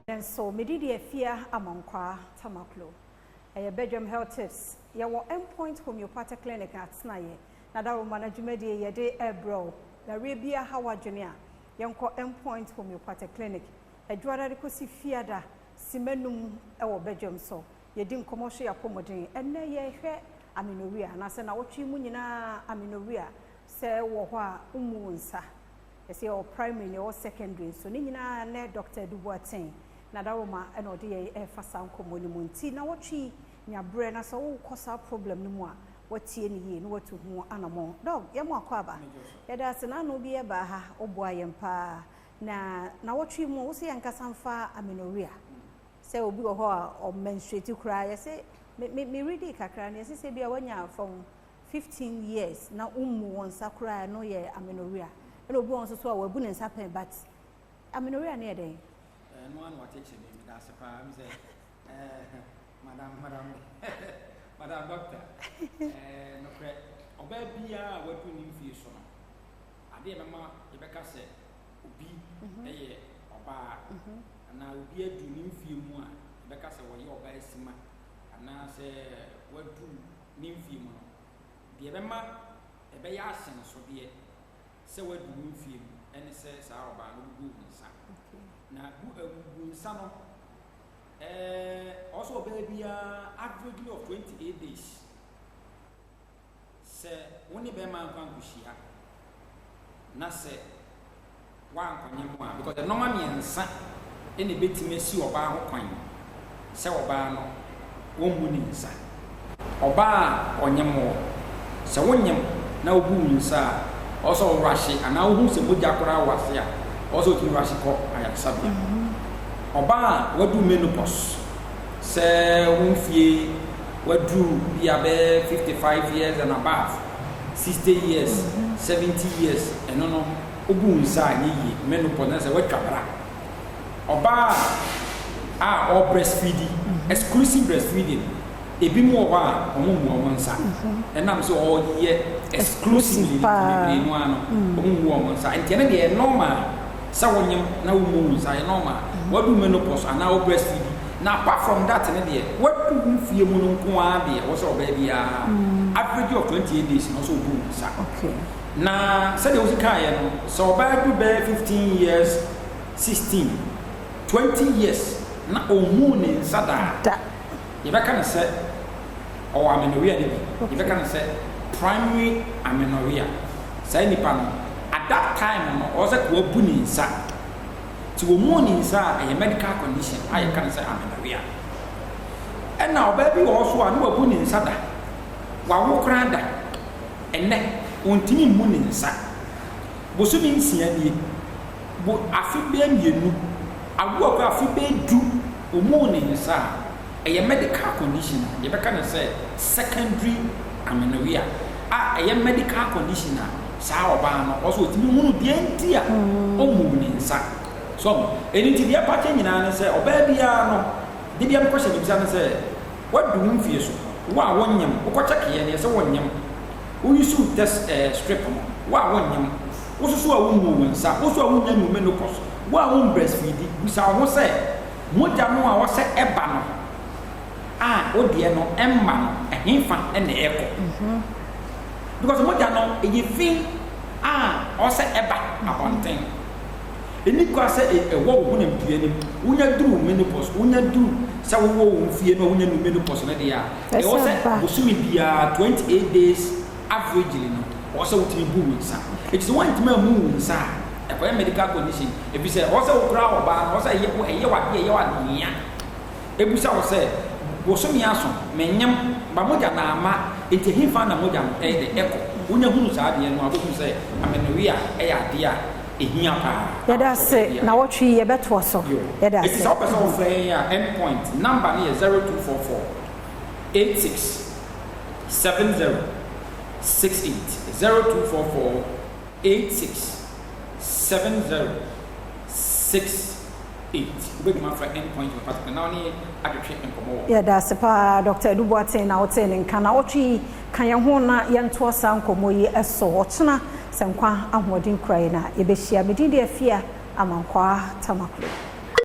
And so, Medidi Fear Amankwa Tamaklo. A Badwam Health Tips. Yawo endpoint homeopathic clinic at Snaye. Nadaro management yede ebro. La Rebia Hawa Junior. Yanko endpoint homeopathic clinic. A Dwara Kosi Fiada. Simenum ewo Badwam so. Yedin commercial accommoding. And ye Amenorrhea. And I said, now what you mean Amenorrhea? Say, wa umunsa. I say, or primary or secondary. So, Nina ne Dr. Dubois. Nadaroma and Odia Fasan Communimunti. Now, what she nya brain as all cause our problem no more. What tea and what to whom animal. Dog, Yama Quaba. That's an anobia baha or boy and pa. Now, what she mostly and Casanfa Amenorrhea. Say, will be a horror or menstruate to cry. I say, me ready, Kakran. Yes, say, be a 1 year from 15 years. Now, wants Sakura, no ye Amenorrhea. And no bones as well, wouldn't happen, but Amenorrhea near day. No one will teach me. That's a problem. Madam Doctor. No correct. Obey what we need for you. I did Mamma Rebecca said, Ubi, Oba, and I will be a dreaming few more. Rebecca said, well, you're by Sima, and now say, what do Nymphium? The Emma, a bayasin, so be it. Say, what do Nymphium? And it says, our Babu. Na Sano also baby average of 28 days. Say only be man can kushia. Na say one kwanyemwa because the normal miensa any betime si oba ho kwan. Say oba no won mu ni nsa. Oba onyemo. Say wonyem na obu nsa also rush and now who se moja kora wase a also to Rashiko, I am Sabia. Oba, what do menopause? Say, Winfie, what do be about 55 years and above, 60 years, 70 years, and no, Ubun Sai, menopause, and what cabra. Oba, all breastfeeding, exclusive breastfeeding. A bit more one side, and I'm so all year exclusively one side. And can be a normal. Someone now moves, I normal. What do menopause and now breastfeeding? Now, apart from that, what do you feel Mununquabi? Also, baby, average of 28 days and also boom. Okay. Now, said it was a kayan, so bad to bear 15 years, 16, 20 years, not moon in Sada. If I can say, or Amenorrhea, if I can say, primary Amenorrhea, say Nipan. At that time, I was at Wabuni inside. To a morning inside a medical condition, I can say Amenorrhea. And now, baby, also I know a bunny inside. While walk around that, and then on Timmy Moon inside. Bosumi Siani, but I feel being you. I walk a few bed do a morning inside a medical condition. You can say secondary Amenorrhea. A medical conditioner. Sao also to me, the entire moon inside. So, anything the apartment and say, oh, baby, no. Did you have a question? And say, what do you feel? Why one yam? What a key and yes, one yam. Who you shoot test strip? Why one yam? Also, a woman, also a woman menopause. Why one breastfeeding? We saw what say. Mojamo was a banner. Oh, dear, no, Emma, an infant and the echo. Because Mojano, you feel, or say a upon thing. And you can say a war wouldn't be any, when you do menopause, when you do, so we won't fear no one in menopause. They also be 28 days average, also to be booming. It's one to move inside a medical condition. If you say also crowd, also a year, if you say, Bosumi Menyam, Bamoja Nama, it's a him found a Mojan, the echo. When you lose idea, and I would say, Amenorrhea, idea, a hiapa. Let us say, now what she bet was so. It is opposite of endpoint. Number near 0244 86 70 68 0244 86 70 68. Big man for endpoint, but now I can treatment for more. Yeah, that's a Dr. Dubois now telling Kanaochi, Kayahona, Yantua Sanko Moye, a sort, Sankwa, and Modin Crana, Ebeshia, Medida Fear, Amankwa, Tamaklo.